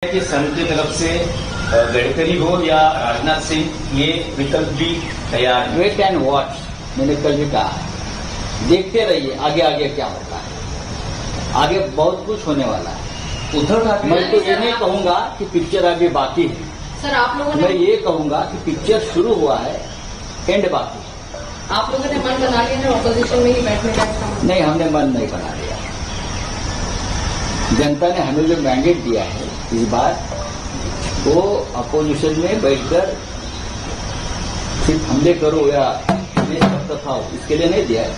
कि संघ की तरफ से गडकरी हो या राजनाथ सिंह ये विकल्प भी तैयार है। वेट एंड वॉच, मैंने कल भी कहा, देखते रहिए आगे आगे क्या होता है। आगे बहुत कुछ होने वाला है। उद्धव ठाकरे, मैं तो ये नहीं कहूंगा कि पिक्चर अभी बाकी है सर। आप लोगों ने, मैं ये कहूंगा कि पिक्चर शुरू हुआ है, एंड बाकी। आप लोगों ने मन बना लिया है ऑपोजिशन में ही बैठने का? नहीं, हमने मन नहीं बना लिया। जनता ने हमें जो मैंडेट दिया है इस बार, वो अपोजिशन में बैठकर सिर्फ हमले करो या दफाओ इसके लिए नहीं दिया है।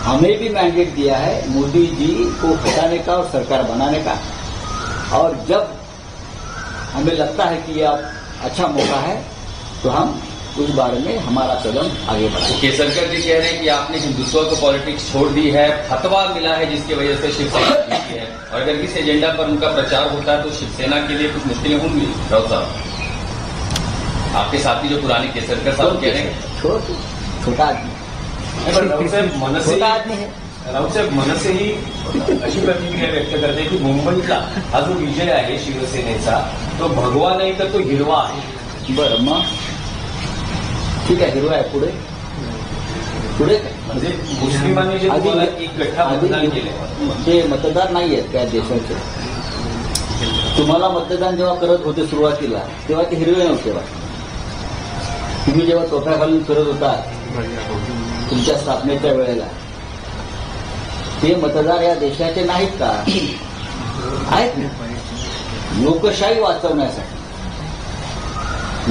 हमें भी मैंडेट दिया है मोदी जी को हटाने का और सरकार बनाने का। और जब हमें लगता है कि यह अच्छा मौका है तो हम उस बारे में हमारा कदम आगे बढ़ाएं। केसरकर जी कह रहे हैं कि आपने हिंदुत्व को पॉलिटिक्स छोड़ दी है, फतवा मिला है जिसकी वजह से शिवसेना जीती है, और अगर इस एजेंडा पर उनका प्रचार होता है तो शिवसेना के लिए कुछ मुश्किलें होंगी। राउत साहब, आपके साथी जो पुराने केसरकर साहब कह रहे हैं, छोटा आदमी, राउत साहेब मनसे, छोटा आदमी है। राउत साहेब मनसेही अशी प्रतिक्रिया व्यक्त करते की मुंबईतला हा जो विजय आहे शिवसेनेचा तो भगवा नाही तर तो हिरवा आहे। बरं, मग ठीक आहे, हिरवा आहे। पुढे पुढे काय म्हणजे मुस्लिमांनी जे तुम्हाला एक गठ्ठा मतदान केलं, ते मतदार नाही आहेत त्या देशाचे। तुम्हाला मतदान जेव्हा करत होते सुरुवातीला तेव्हा ते हिरवे नव्हते बा। तुम्ही जेव्हा तोफा घालून फिरत होता तुमच्या स्थापनेच्या वेळेला, ते मतदार या देशाचे नाहीत का? आहेत ना। लोकशाही वाचवण्यासाठी,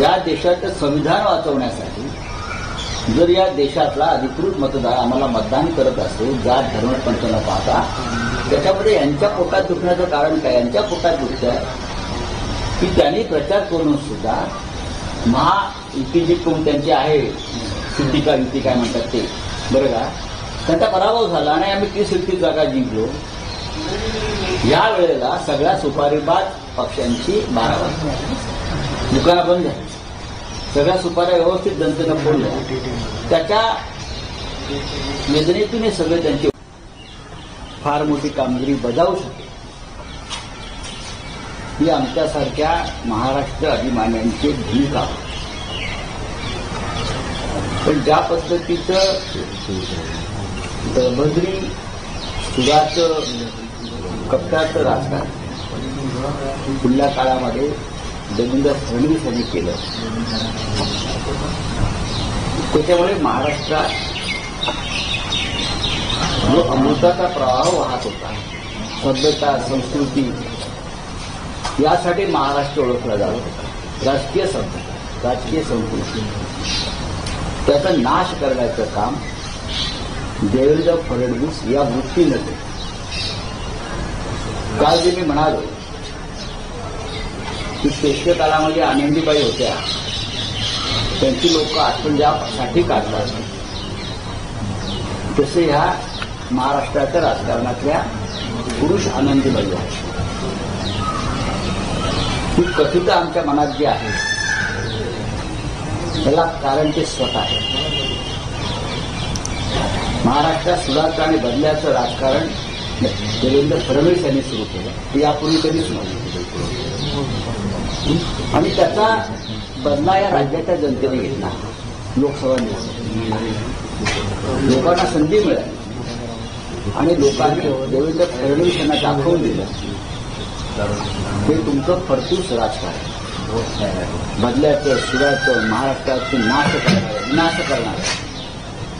या देशाचं संविधान वाचवण्यासाठी जर या देशातला अधिकृत मतदार आम्हाला मतदान करत असेल, जात धर्म पंथ न पाहता, त्याच्यामध्ये यांच्या पोटात दुखण्याचं कारण काय? यांच्या पोटात दुखतं आहे की त्यांनी प्रचार करून सुद्धा महायुती जी कोण त्यांची आहे, युती का युती काय म्हणतात ते, बरं का, त्यांचा पराभव झाला आणि आम्ही 30 जागा जिंकलो। या वेळेला सगळ्या सुपारीबाज पक्षांची 12 वाजता दुकानं बंद झाली, सगळ्या सुपाऱ्या व्यवस्थित जनतेनं फोडल्या। त्याच्या वेदनेतून हे सगळे त्यांची फार मोठी कामगिरी बजावू शकते, ही आमच्यासारख्या महाराष्ट्र अभिमान्यांची भूमिका आहे। पण ज्या पद्धतीचं दळभद्री सुडाचं कपटाचं राजकारण पुढल्या काळामध्ये देवेंद्र फडणवीस यांनी केलं, त्याच्यामुळे महाराष्ट्रात जो अमृताचा प्रवाह वाहत होता, सभ्यता संस्कृती, यासाठी महाराष्ट्र ओळखला जात होता। राजकीय सभ्यता, राजकीय संस्कृती, त्याचा नाश करण्याचं काम देवेंद्र फडणवीस या वृत्तीनं केलं। काल जे मी म्हणालो की पेशवे काळामध्ये आनंदीबाई होत्या, त्यांची लोक आठवण ज्यासाठी काढतात, तसे ह्या महाराष्ट्राच्या राजकारणातल्या पुरुष आनंदीबाई आहेत। ही कथित आमच्या मनात जी आहे त्याला कारण ते स्वतः आहे। महाराष्ट्रात सुधारणा आणि बदल्याचं राजकारण देवेंद्र फडणवीस यांनी सुरू केलं, ते यापूर्वी कधीच नव्हतं, आणि त्याचा बदला या राज्याच्या जनतेने घेतला। लोकसभा लोकांना संधी मिळाली आणि लोकांनी देवेंद्र फडणवीस यांना दाखवून दिलं हे तुमचं फरतूस राजकारण, बदल्याचं, सुधाचं, महाराष्ट्राची विनाश करणारं,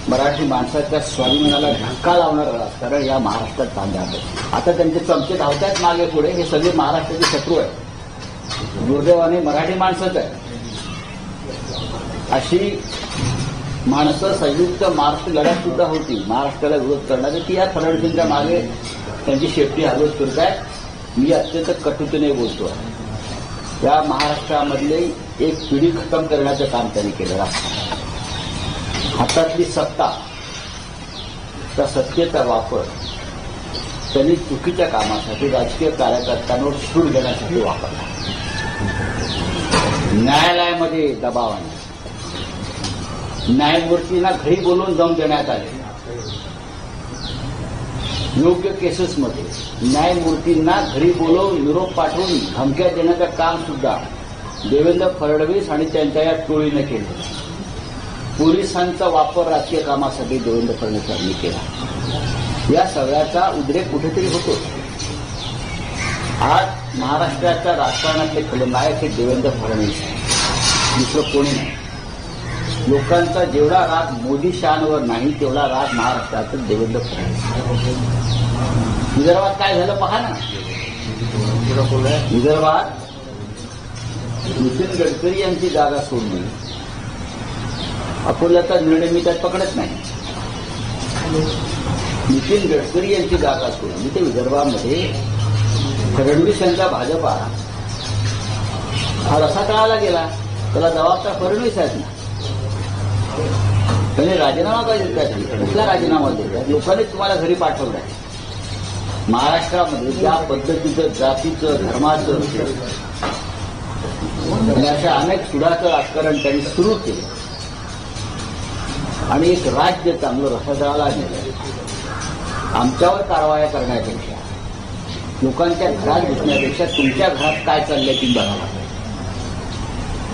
मराठी माणसाच्या स्वाभिमानाला धक्का लावणारं राजकारण या महाराष्ट्रात चाललं आहे। आता त्यांचे चमचे धावतात मागे पुढे, हे सगळे महाराष्ट्राचे शत्रू आहेत। दुर्दैवाने मराठी माणसंच आहे। अशी माणसं संयुक्त महाराष्ट्र लढ्यात सुद्धा होती महाराष्ट्राला विरोध करणारी, ती या फडणवीसांच्या मागे त्यांची शेपटी हलवत करत आहेत। मी अत्यंत कटुतेने बोलतो, या महाराष्ट्रामधले एक पिढी खतम करण्याचं काम त्यांनी केलं। हातातली सत्ता, त्या सत्तेचा वापर त्यांनी चुकीच्या कामासाठी, राजकीय कार्यकर्त्यांवर सूड देण्यासाठी वापरला। न्यायालयामध्ये दबाव आणला, न्यायमूर्तींना घरी बोलून जम देण्यात आले, योग्य केसेसमध्ये न्यायमूर्तींना घरी बोलवून निरोप पाठवून धमक्या देण्याचं काम सुद्धा देवेंद्र फडणवीस आणि त्यांच्या या टोळीने केलं. पोलिसांचा वापर राजकीय कामासाठी देवेंद्र फडणवीसांनी केला. या सगळ्याचा उद्रेक कुठेतरी होतो. आज महाराष्ट्राच्या राजकारणातले खलनायक हे देवेंद्र फडणवीस आहे, दुसरं कोणी नाही. लोकांचा जेवढा राग मोदी शहांवर नाही तेवढा राग महाराष्ट्रात देवेंद्र फडणवीस. विदर्भात काय झालं पहा ना. विदर्भात नितीन गडकरी यांची जागा सोडली. अकोल्याचा निर्णय मी त्यात पकडत नाही. नितीन गडकरी यांची जागा सोडली ते विदर्भामध्ये फडणवीस यांचा भाजपा हा रसा तळाला गेला. त्याला जबाबदार फडणवीस आहेत ना. त्यांनी राजीनामा का देतात? कुठला राजीनामा देतात? लोकांनी तुम्हाला घरी पाठवलं आहे. महाराष्ट्रामध्ये ज्या पद्धतीचं जातीचं धर्माचं आणि अशा अनेक सुडाचं राजकारण त्यांनी सुरू केलं आणि एक राज्य चांगलं रसातळाला नेलं. आमच्यावर कारवाया करण्यापेक्षा लोकांच्या घरात घुसण्यापेक्षा तुमच्या घरात काय चाललंय ती बघायला.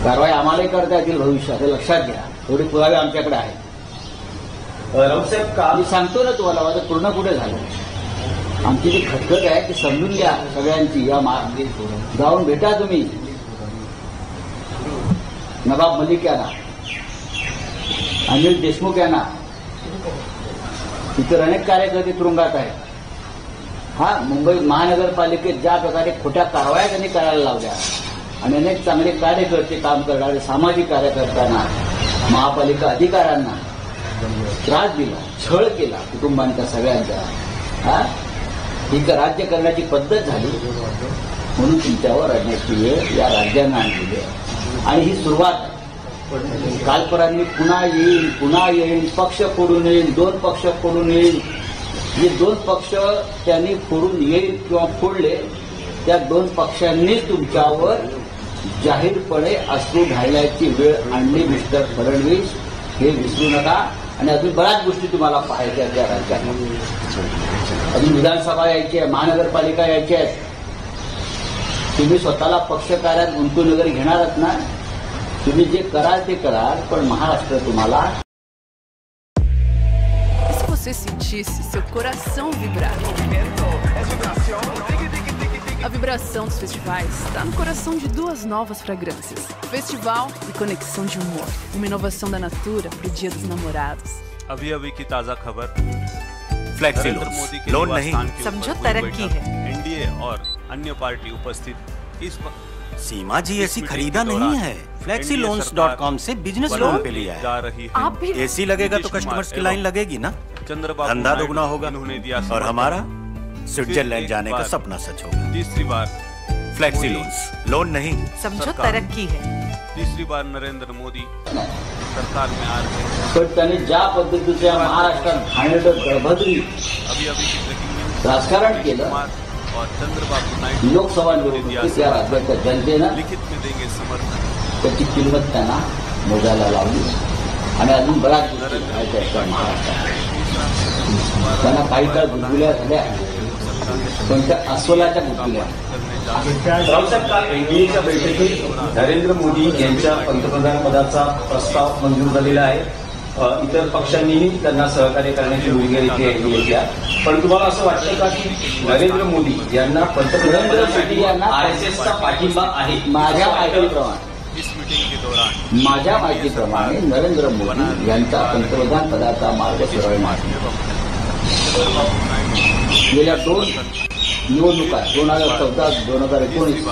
कारवाई आम्हालाही करता येतील भविष्यात, हे लक्षात घ्या. थोडे पुरावे आमच्याकडे आहेत. मी सांगतो ना तुम्हाला, माझं पूर्ण कुठे झालं. आमची जी खटखट आहे ती समजून घ्या सगळ्यांची. या मार्गे जाऊन भेटा तुम्ही नवाब मलिक यांना, अनिल देशमुख यांना. इतर अनेक कार्यकर्ते तुरुंगात आहेत. हा मुंबई महानगरपालिकेत ज्या प्रकारे खोट्या कारवाया त्यांनी करायला लावल्या आणि अनेक चांगले कार्यकर्ते काम करणारे सामाजिक कार्यकर्त्यांना, महापालिका अधिकाऱ्यांना त्रास दिला, छळ केला कुटुंबांच्या सगळ्यांचा. हा ही राज्य करण्याची पद्धत झाली म्हणून तुमच्यावर अडण्याची वेळ या राज्यांना आणलेली आहे. आणि ही सुरुवात कालपरांनी पुन्हा येईल, पक्ष फोडून येईल, 2 पक्ष फोडून येईल. जे 2 पक्ष त्यांनी फोडून येईल किंवा फोडले त्या 2 पक्षांनीच तुमच्यावर जाहीरपणे अश्रू ढाळण्याची वेळ आणली मिस्टर फडणवीस. हे विसरू नका. आणि अजून बऱ्याच गोष्टी तुम्हाला पाहायच्या त्या राज्यात. अजून विधानसभा यायची आहे, महानगरपालिका यायची आहेत. तुम्ही स्वतःला पक्षकार्यात गुंतून वगैरे घेणारच ना. तुम्ही जे कराल ते कराल, पण महाराष्ट्र तुम्हाला. Se você sentisse seu coração vibrar. A vibração dos festivais está no coração de 2 novas fragrâncias. Festival e Conexão de Humor. Uma inovação da Natura para o Dia dos Namorados. अभी की ताजा खबर। फ्लेक्सी लोन नहीं, समझो तरक्की है। NDA और अन्य पार्टी उपस्थित इस सीमा जी ऐसी खरीदा नहीं है। FlexiLoans.com से बिजनेस लोन पे लिया है। आप भी एसी लगेगा तो कस्टमर्स की लाइन लगेगी ना, धंधा दोगुना होगा और हमारा स्विट्जरलैंड जाने का सपना सच होगा। तीसरी बार फ्लेक्सी लोन नहीं, समझो तरक्की है। तीसरी बार नरेंद्र मोदी सरकार में आ रहे हैं। पण त्यांनी ज्या पद्धतीच्या महाराष्ट्रात घाणेरडं गळभद्री अभी की ब्रेकिंग न्यूज राजकारण केलं, और चंद्रबाबू नायडू लोकसभा निवडणुकीत या राज्याच्या जनतेनं लिखित में देंगे समर्थन। त्याची किंमत त्यांना मोजायला लावली आणि अजून बऱ्याच गोष्टी करायच्या आहेत महाराष्ट्रात. त्यांना काही काळ गुदगुल्या झाल्या, पण त्या अस्वलाच्या गुदगुल्या. रावसाहेब, काल एनडीएच्या बैठकीत नरेंद्र मोदी यांच्या पंतप्रधान पदाचा प्रस्ताव मंजूर झालेला आहे. इतर पक्षांनीही त्यांना सहकार्य करण्याची भूमिका इथे एनडीएच्या. पण तुम्हाला असं वाटतं का की नरेंद्र मोदी यांना पंतप्रधान पदासाठी आरएसएसचा पाठिंबा आहे? माझ्या माहितीप्रमाणे इस मीटिंग के दौरान नरेंद्र मोदी यांचा पंतप्रधान पदाचा मार्ग सरळ मारला. गेल्या 2 निवडणुका 2014, 2019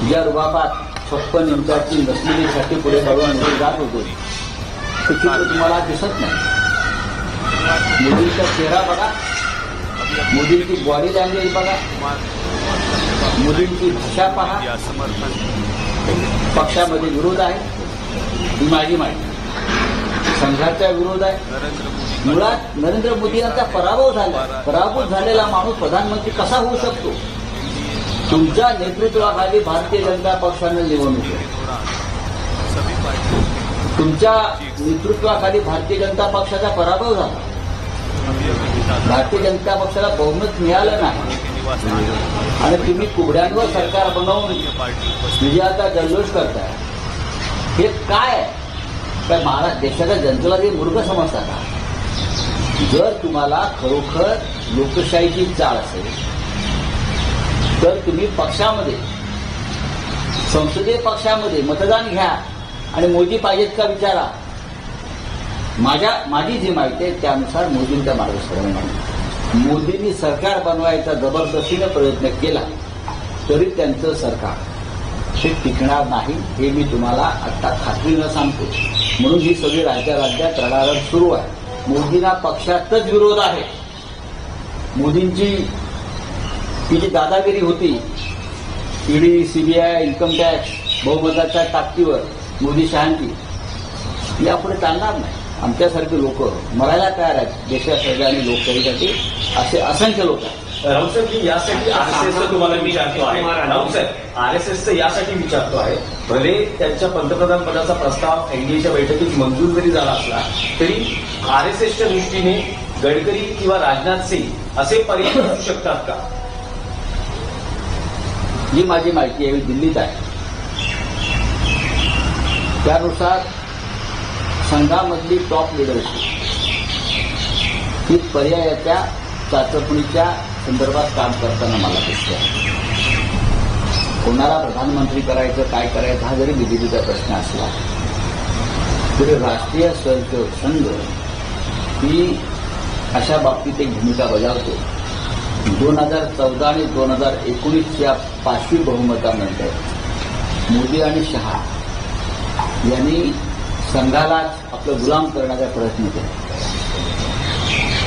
ज्या रुबाबात 56 इंचाची नसलेली साठी पुढे बळवून जात होते, ते चित्र तुम्हाला दिसत नाही. मोदींचा चेहरा बघा, मोदींची बॉडी लँग्वेज बघा, मोदींची भाषा पहा. पक्षामध्ये विरोध आहे, ही माझी माहिती. संघाचा विरोध आहे. मुळात नरेंद्र मोदी यांचा पराभव झालेला माणूस प्रधानमंत्री कसा होऊ शकतो? तुमच्या नेतृत्वाखाली भारतीय जनता पक्षाने निवडणूक केली. तुमच्या नेतृत्वाखाली भारतीय जनता पक्षाचा पराभव झाला. भारतीय जनता पक्षाला बहुमत मिळालं नाही आणि तुम्ही कुबड्यांवर सरकार बनवून विजयाचा जल्लोष करताय, हे काय आहे? काय महाराष्ट्र देशाच्या जनतेला ते मूर्ख समजता का? जर तुम्हाला खरोखर लोकशाहीची चाळ असेल तर तुम्ही पक्षामध्ये, संसदीय पक्षामध्ये मतदान घ्या आणि मोदी पाहिजेत का विचारा. माझी जी माहिती आहे त्यानुसार मोदींच्या मार्गदर्शनाने मोदींनी सरकार बनवायचा जबरदस्तीने प्रयत्न केला तरी त्यांचं सरकार हे टिकणार नाही, हे मी तुम्हाला आता खात्रीनं सांगतो. म्हणून ही सगळी राज्यात रडारड सुरू आहे. मोदींना पक्षातच विरोध आहे. मोदींची ती जी दादागिरी होती, ईडी, सीबीआय, इन्कम टॅक्स, बहुमताच्या ताकदीवर मोदी शहांची, यापुढे चालणार नाही. आमच्यासारखे लोक मरायला तयार आहेत देशासाठी आणि लोकशाहीसाठी, असे असंख्य लोक आहेत. राऊतसाहेब, यासाठी आरएसएसचं तुम्हाला विचारतो आहे. राऊतसाहेब, आरएसएसचं यासाठी विचारतो आहे, भले त्यांच्या पंतप्रधान पदाचा प्रस्ताव एनडीएच्या बैठकीत मंजूर जरी झाला असला तरी आरएसएसच्या दृष्टीने गडकरी किंवा राजनाथ सिंग असे पर्याय असू शकतात का? जी माझी माहिती आहे दिल्लीत आहे, त्यानुसार संघामधली टॉप लिडरशिप ही पर्यायाच्या चाचपणीच्या संदर्भात काम करताना मला दिसते. कोणाला प्रधानमंत्री करायचं, काय करायचं हा जरी बीजेपीचा प्रश्न असला तरी राष्ट्रीय स्वयंसेवक संघ ही अशा बाबतीत एक भूमिका बजावतो. 2014 आणि 2019च्या 5वी बहुमतानंतर मोदी आणि शहा यांनी संघालाच आपलं गुलाम करण्याचा प्रयत्न केला.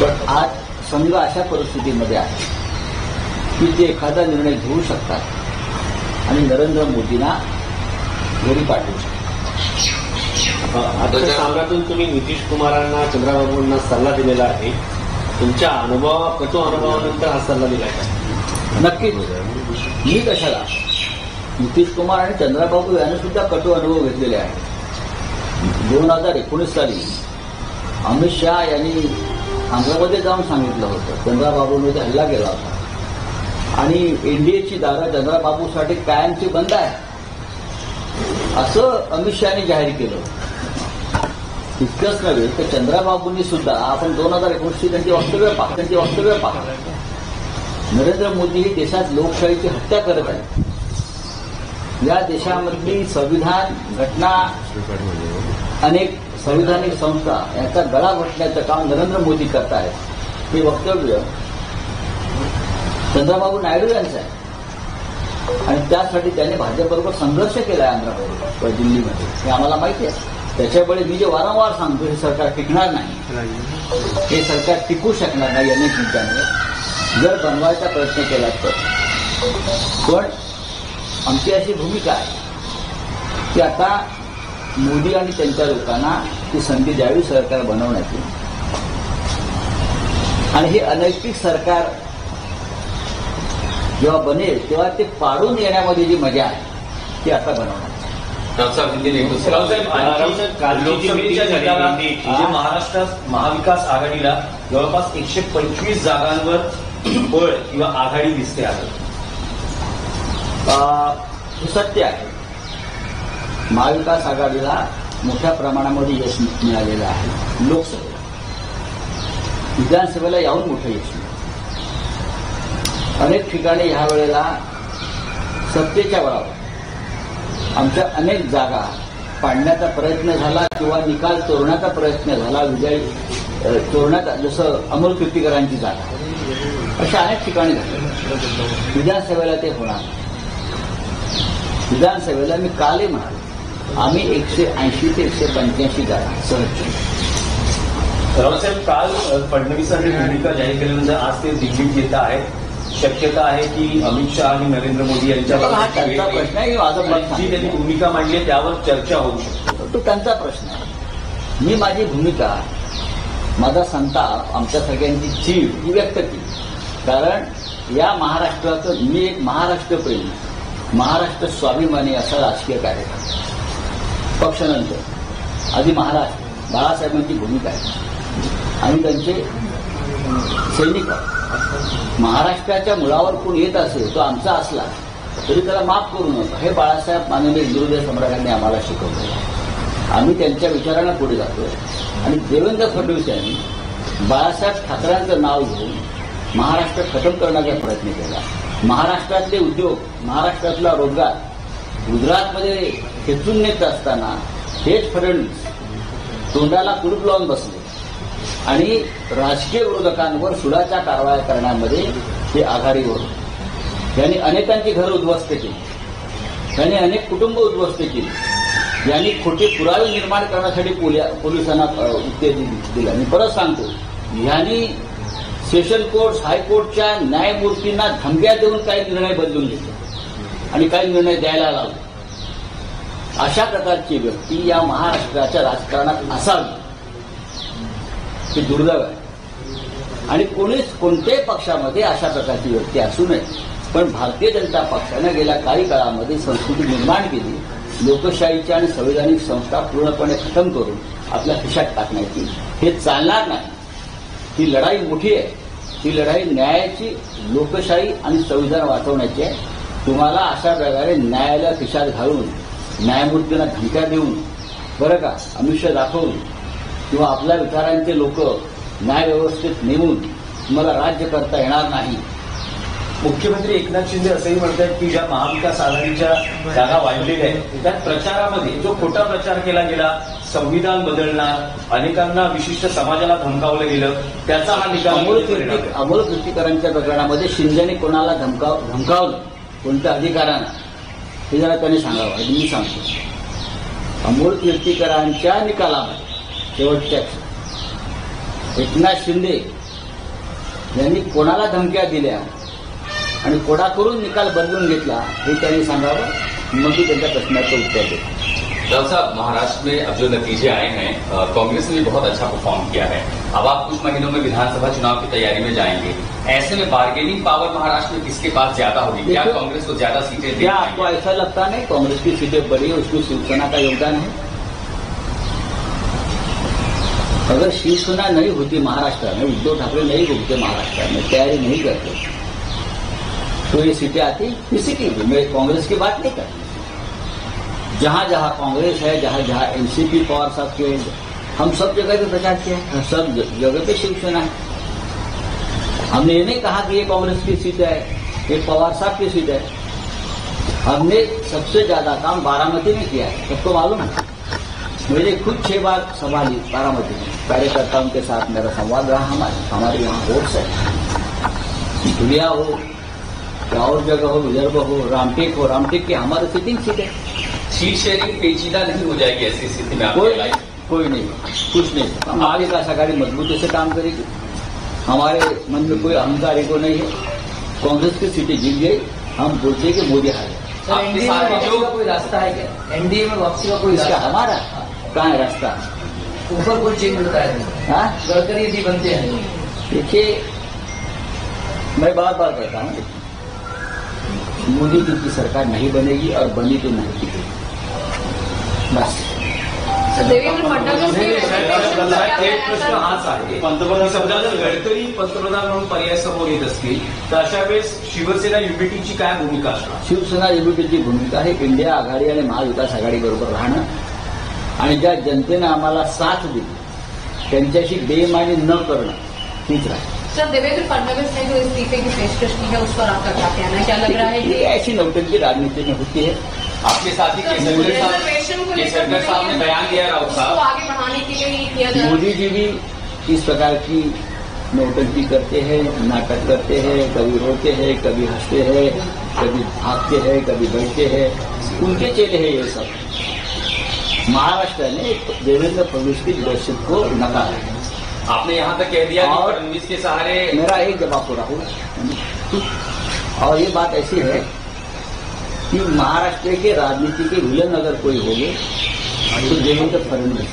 पण आज संघ अशा परिस्थितीमध्ये आहे की ते एखादा निर्णय घेऊ शकतात आणि नरेंद्र मोदींना घरी पाठवू शकतात. आजच्या सामन्यातून तुम्ही नितीश कुमारांना, चंद्राबाबूंना सल्ला दिलेला आहे. तुमच्या कटू अनुभवानंतर हा सल्ला दिलाय का? नक्कीच. मी कशाला, नितीश कुमार आणि चंद्राबाबू यांनी सुद्धा कटू अनुभव घेतलेले आहेत. 2019 साली अमित शहा यांनी आंध्रमध्ये जाऊन सांगितलं होतं चंद्राबाबूंमध्ये हल्ला केला होता आणि एनडीएची दारं चंद्राबाबूसाठी कायमची बंद आहे असं अमित शहानी जाहीर केलं. इतकंच नव्हे तर चंद्राबाबूंनी सुद्धा, आपण 2019ची त्यांची वक्तव्य पहा, नरेंद्र मोदी ही देशात लोकशाहीची हत्या करत आहे. या देशामधली संविधान, घटना, अनेक संविधानिक संस्था यांचा गळा घोटण्याचं काम नरेंद्र मोदी करत आहेत. हे वक्तव्य चंद्राबाबू नायडू यांचं आहे आणि त्यासाठी त्यांनी भाजपबरोबर संघर्ष केला आहे आंध्रप्रदेश दिल्लीमध्ये, हे आम्हाला माहिती आहे. त्याच्यामुळे मी जे वारंवार सांगतो हे सरकार टिकणार नाही, हे सरकार टिकू शकणार नाही अनेक मुद्द्यांवर जर बनवायचा प्रयत्न केला तर. पण आमची अशी भूमिका आहे की आता मोदी आणि त्यांच्या लोकांना ती संधी द्यावी सरकार बनवण्याची आणि हे अनैतिक सरकार जेव्हा बनेल तेव्हा ते पाडून येण्यामध्ये जी मजा आहे ती आता बनवणार. लोकसभेच्या निकालात म्हणजे महाराष्ट्रात महाविकास आघाडीला जवळपास 125 जागांवर बळ किंवा आघाडी दिसते आहे. हे सत्य आहे. महाविकास आघाडीला मोठ्या प्रमाणामध्ये यश मिळालेलं आहे. लोकसभेला, विधानसभेला याहून मोठं यश मिळालं. अनेक ठिकाणी ह्या वेळेला सत्तेच्या बळावर आमच्या अनेक जागा पाडण्याचा प्रयत्न झाला किंवा निकाल चोरण्याचा प्रयत्न झाला. विजय चोरण्याचा, जसं अमोल कीर्तीकरांची जागा, अशा अनेक ठिकाणी झाले. विधानसभेला ते होणार. विधानसभेला मी कालही म्हणालो आम्ही 180 ते 185 जागा सहज. रावसाहेब, काल फडणवीसांनी भूमिका जाहीर केल्यानंतर आज ते दिल्लीत येत आहेत. शक्यता आहे की अमित शहा आणि नरेंद्र मोदी यांच्या त्यांचा प्रश्न आहे. जी त्यांनी भूमिका मांडली आहे त्यावर चर्चा होऊ शकते. तो त्यांचा प्रश्न आहे. मी माझी भूमिका, माझा संताप, आमच्या सगळ्यांची चीड ही व्यक्त केली. कारण या महाराष्ट्राचं मी एक महाराष्ट्रप्रेमी, महाराष्ट्र स्वाभिमानी असा राजकीय कार्यकर्ता. पक्षानंतर आधी महाराष्ट्र बाळासाहेबांची भूमिका आहे आणि त्यांचे सैनिक महाराष्ट्राच्या मुळावर कोण येत असेल तो आमचा असला तरी त्याला माफ करू नका, हे बाळासाहेब माननीय हिंदुहृदय सम्राटांनी आम्हाला शिकवलं. आम्ही त्यांच्या विचारांना पुढे जातोय. आणि देवेंद्र फडणवीस यांनी बाळासाहेब ठाकरेंचं नाव घेऊन महाराष्ट्र खतम करण्याचा प्रयत्न केला. महाराष्ट्रातले उद्योग, महाराष्ट्रातला रोजगार गुजरातमध्ये खेचून नेत असताना हेच फडणवीस तोंडाला कुलूप लावून बसले आणि राजकीय विरोधकांवर सुडाच्या कारवाया करण्यामध्ये ते आघाडीवर. त्यांनी अनेकांची घरं उद्ध्वस्त केली, त्यांनी अनेक कुटुंब उद्ध्वस्त केली, यांनी खोटे पुरावे निर्माण करण्यासाठी पोलिसांना उत्तेजन दिलं. मी परत सांगतो, यांनी सेशन कोर्ट, हायकोर्टच्या न्यायमूर्तींना धमक्या देऊन काही निर्णय बदलून घेतले आणि काही निर्णय द्यायला लावले. अशा प्रकारची व्यक्ती या महाराष्ट्राच्या राजकारणात असावी हे दुर्दैव आहे. आणि कोणत्याही पक्षामध्ये अशा प्रकारची व्यक्ती असू नये. पण भारतीय जनता पक्षाने गेल्या काही काळामध्ये संस्कृती निर्माण केली, लोकशाहीच्या आणि संवैधानिक संस्था पूर्णपणे खतम करून आपल्या खिशात टाकण्याची. हे चालणार नाही. ही लढाई मोठी आहे. ही लढाई न्यायाची, लोकशाही आणि संविधान वाचवण्याची आहे. तुम्हाला अशा प्रकारे न्यायालय खिशात घालून, न्यायमूर्तींना धमक्या देऊन, बरं का, आमिष दाखवून किंवा आपल्या विचारांचे लोक न्यायव्यवस्थेत नेमून तुम्हाला राज्य करता येणार नाही. मुख्यमंत्री एकनाथ शिंदे असंही म्हणतात की ज्या महाविकास आघाडीच्या जागा वाढलेल्या आहेत त्यात प्रचारामध्ये जो खोटा प्रचार केला गेला, संविधान बदलणार, अनेकांना विशिष्ट समाजाला धमकावलं गेलं, त्याचा हा निकाल. अमोल कीर्तीकरांच्या प्रकरणामध्ये शिंदेने कोणाला धमकावलं, कोणत्या अधिकाऱ्यांना, हे जरा त्यांनी सांगावं. मी सांगतो, अमोल कीर्तीकरांच्या निकालामध्ये शेवटच्या एकनाथ शिंदे यांनी कोणाला धमक्या दिल्या आणि कोणाकडून निकाल बदलून घेतला हे त्यांनी सांगावं. मग मी त्यांच्या प्रश्नाचं उत्तर देतो. डॉक्टर साहब, महाराष्ट्र में अब जो नतीजे आए हैं, कांग्रेस ने बहुत अच्छा परफॉर्म किया है. अब आप कुछ महीनों में विधानसभा चुनाव की तैयारी में जाएंगे. ऐसे में बार्गेनिंग पावर महाराष्ट्र में किसके पास ज्यादा होगी? क्या कांग्रेस को ज्यादा सीटें? क्या आपको ऐसा लगता नहीं कांग्रेस की सीटें बड़ी है, उसमें शिवसेना का योगदान है? अगर शिवसेना नहीं होती महाराष्ट्र में, उद्धव ठाकरे नहीं होते महाराष्ट्र में, तैयारी नहीं करते, तो ये सीटें आती किसी की भी. मैं कांग्रेस की बात नहीं करती. जहां जहां कांग्रेस है, जहां जहां एनसीपी, पवार साहब के, हम सब जगह पे प्रचार किया है, सब जगह पे शिवसेना है. हमने ये नहीं कहा कि ये कांग्रेस की सीट है, ये पवार साहब की सीट है. हमने सबसे ज्यादा काम बारामती में किया है. सबको मालूम है. मैंने खुद 6 बार सभा ली बारामती में. कार्यकर्ताओं के साथ मेरा संवाद रहा. हमारे यहाँ वोट्स है, धुलिया हो या और जगह हो, विदर्भ हो, रामटेक हो, रामटेक की हमारी सिटिंग सीट है. सीट शेयरिंग पेचीदा नहीं हो जाएगी ऐसी स्थिति में? कोई नहीं, कुछ नहीं. हमारी का आघाड़ी मजबूती से काम करेगी. हमारे मन में कोई अहंकार को नहीं है. कांग्रेस की सीटें जीत गई, हम बोलते कि मोदी हारे. एनडीए में वापसी का कोई रास्ता है क्या? एनडीए में वापसी का कोई रास्ता? हमारा कहाँ है रास्ता? ऊपर कोई चेंज होता है? हाँ, गडकरी यदि बनते हैं. देखिए, मैं बार बार कहता हूँ, मोदी जी की सरकार नहीं बनेगी और बनी तो नहीं टिकेगी. बस. देवेंद्र फडणवीस एक प्रश्न हाच आहे, पंतप्रधान समजा जर गडकरी पंतप्रधान म्हणून पर्याय समोर येत असतील तर अशा वेळेस शिवसेना युबीटीची काय भूमिका असणार? शिवसेना युबीटीची भूमिका आहे इंडिया आघाडी आणि महाविकास आघाडी बरोबर राहणं आणि ज्या जनतेनं आम्हाला साथ दिली त्यांच्याशी बेईमानी न करणं हीच राहील. सर, देवेंद्र फडणवीस ने जो इस्तीफे की पेशकश की है उस पर आपका क्या कहना है? क्या लग रहा है कि ऐसी नौटंकी राजनीति में होती है? आपके साथ ही केसरकर साहब ने बयान दिया, राउत साहब, आगे बढ़ाने के लिए ही किया जा रहा है. मोदी जी भी इस प्रकार की नौटंकी करते हैं, नाटक करते हैं, कभी रोते हैं, कभी हंसते हैं, कभी भागते हैं, कभी बैठते हैं. उनके चेले हैं ये सब. महाराष्ट्र ने देवेंद्र फडणवीस की लीडरशिप को नकारा है. आपने यहाँ तक कह दिया कि फडणवीस के सहारे. मेरा एक जवाब पूरा होगा. और ये बात ऐसी है कि महाराष्ट्र के राजनीति के विलन अगर कोई होंगे तो देवेंद्र फडणवीस.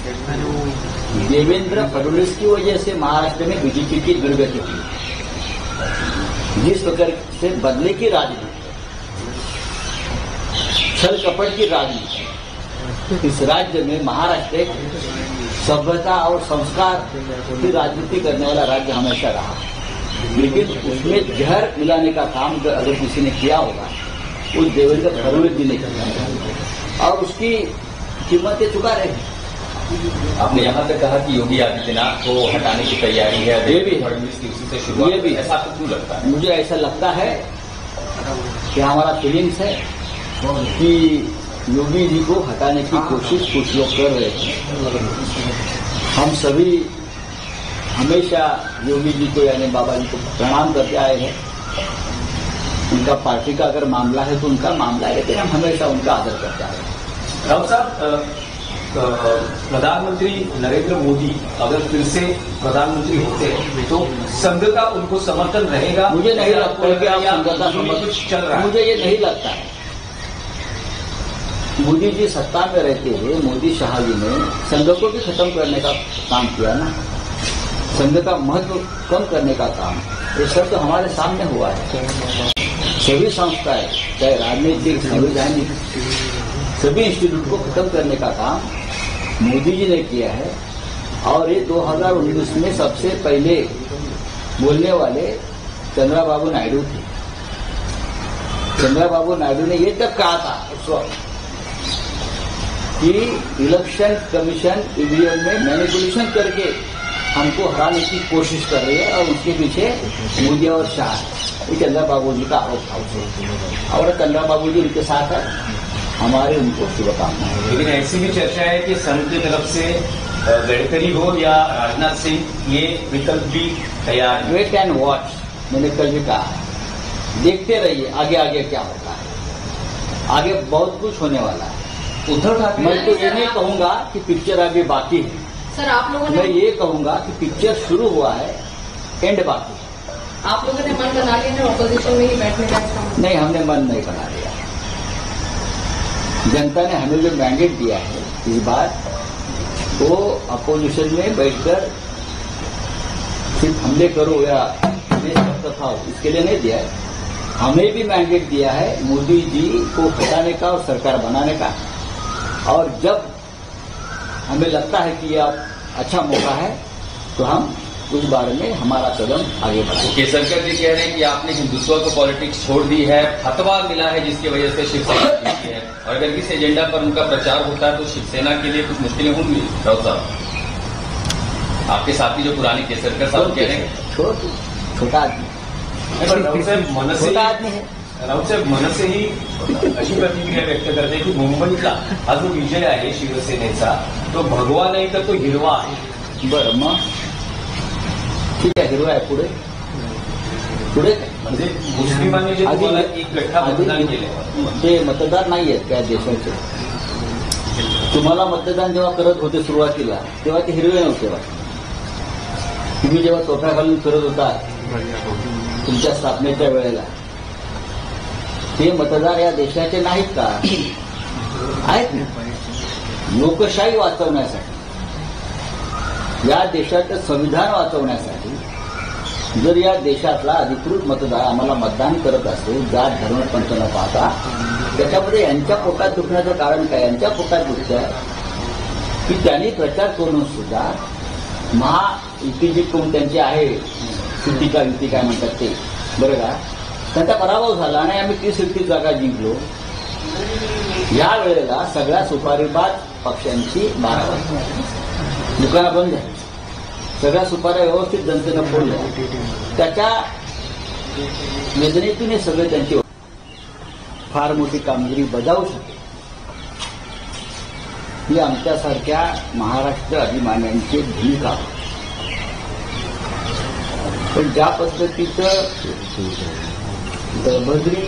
देवेंद्र फडणवीस की वजह से महाराष्ट्र में बीजेपी की दुर्गति हुई. जिस प्रकार से बदले की राजनीति, छल कपट की राजनीति, इस राज्य में महाराष्ट्र एक सभ्यता और संस्कार की राजनीति करने वाला राज्य हमेशा रहा, लेकिन उसमें जहर मिलाने का काम अगर किसी ने किया होगा उस देवेंद्र फडणवीस जी ने किया और उसकी कीमतें चुका रहे। आपने यहाँ तक कहा कि योगी आदित्यनाथ को हटाने की तैयारी है, ये भी फडणवीस की उसी से शुरुआत, ये भी ऐसा आपको क्यों लगता है? मुझे ऐसा लगता है कि हमारा फीलिंग्स है कि योगी जी को हटाने की कोशिश कुछ लोग कर रहे हैं। हम सभी हमेशा योगी जी को यानी बाबा जी को प्रणाम करते आए हैं। उनका पार्टी का अगर मामला है तो उनका मामला है, लेकिन हम हमेशा उनका आदर करते आए हैं। राउत साहब, प्रधानमंत्री नरेंद्र मोदी अगर फिर से प्रधानमंत्री होते हैं तो संघ का उनको समर्थन रहेगा? मुझे नहीं लगता है कि आप संघ का समर्थन चल रहा है। मुझे ये नहीं लगता है। मोदी जी सत्ता में रहते हुए मोदी शाह जी ने संघ को भी खत्म करने का काम किया ना, संघ का महत्व कम करने का काम, ये सब तो हमारे सामने हुआ है। सभी संस्थाएं, चाहे राजनीतिक, संवैधानिक, सभी इंस्टीट्यूट को खत्म करने का काम मोदी जी ने किया है। और ये 2019 में सबसे पहले बोलने वाले चंद्रबाबू नायडू थे। चंद्रबाबू नायडू ने ये तक कहा था उस वक्त कि इलेक्शन कमीशन ईवीएम में मैनिपुलेशन करके हमको हराने की कोशिश कर रही है और उसके पीछे मोदी और शाह, ये चंद्रबाबू जी का आरोप था। और चंद्रबाबू जी उनके साथ है, हमारे उनको शुभकामनाएं। लेकिन ऐसी भी चर्चा है कि संघ की तरफ से गडकरी हो या राजनाथ सिंह, ये विकल्प भी तैयार है। वेट एंड वॉच, मैंने कल भी कहा, देखते रहिए आगे आगे क्या होता है। आगे बहुत कुछ होने वाला है। उद्धव ठाकरे, मैं तो ये नहीं कहूंगा कि पिक्चर आगे बाकी है। सर आप लोगों मैं ने ये कहूंगा कि पिक्चर शुरू हुआ है, एंड बाकी है। आप लोगों ने मन बना लिया है ऑपोजिशन में ही बैठने का? नहीं, हमने मन नहीं बना लिया। जनता ने हमें जो मैंडेट दिया है इस बार, वो अपोजिशन में बैठकर सिर्फ हमले करो या था इसके लिए नहीं दिया है। हमें भी मैंडेट दिया है मोदी जी को हटाने का और सरकार बनाने का। और जब हमें लगता है कि यह अच्छा मौका है तो हम उस बारे में हमारा कदम आगे बढ़ाएंगे। केसरकर जी कह रहे हैं कि आपने हिंदुत्व को पॉलिटिक्स छोड़ दी है, फतवा मिला है जिसकी वजह से शिवसेना जीती है, और अगर इस एजेंडा पर उनका प्रचार होता है तो शिवसेना के लिए कुछ मुश्किलें होंगी। राउत साहब, आपके साथी जो पुराने केसरकर साहब कह रहे हैं, छोटा आदमी, छोटा आदमी है। राऊत साहेब मनसे ही अशी प्रतिक्रिया व्यक्त करते की मुंबईतला हा जो विजय आहे शिवसेनेचा तो भगवा नाही तर तो हिरवा आहे। बरं, मग ठीक आहे, हिरवा आहे, पुढे पुढे म्हणजे मुस्लिमांनी जे तुम्हाला एक गठ्ठा मतदान केलं ते मतदार नाही आहेत त्या देशाचे। तुम्हाला मतदान जेव्हा करत होते सुरुवातीला तेव्हा ते हिरवे नव्हते वाटत। तुम्ही जेव्हा तोफा घालून फिरत होता तुमच्या स्थापनेच्या वेळेला, ते मतदार या देशाचे नाहीत का? आहेत ना। लोकशाही वाचवण्यासाठी, या देशाचं संविधान वाचवण्यासाठी जर या देशातला अधिकृत मतदार आम्हाला मतदान करत असेल, जात धर्म पंथ न पाहता, त्याच्यामध्ये यांच्या पोटात दुखण्याचं कारण काय? यांच्या पोटात दुखतं की त्यांनी प्रचार करून सुद्धा महायुती जी कोण त्यांची आहे, युती का युती काय म्हणतात ते, बरं का, त्यांचा पराभव झाला आणि आम्ही 30 जागा जिंकलो। या वेळेला सगळ्या सुपारीबाज पक्षांची 12 वाजता दुकानं बंद झाली, सगळ्या सुपाऱ्या व्यवस्थित जनतेनं फोडल्या। त्याच्या वेदनेतून हे सगळे त्यांची फार मोठी कामगिरी बजावू शकते, ही आमच्यासारख्या महाराष्ट्र अभिमान्यांची भूमिका। पण ज्या पद्धतीचं बद्री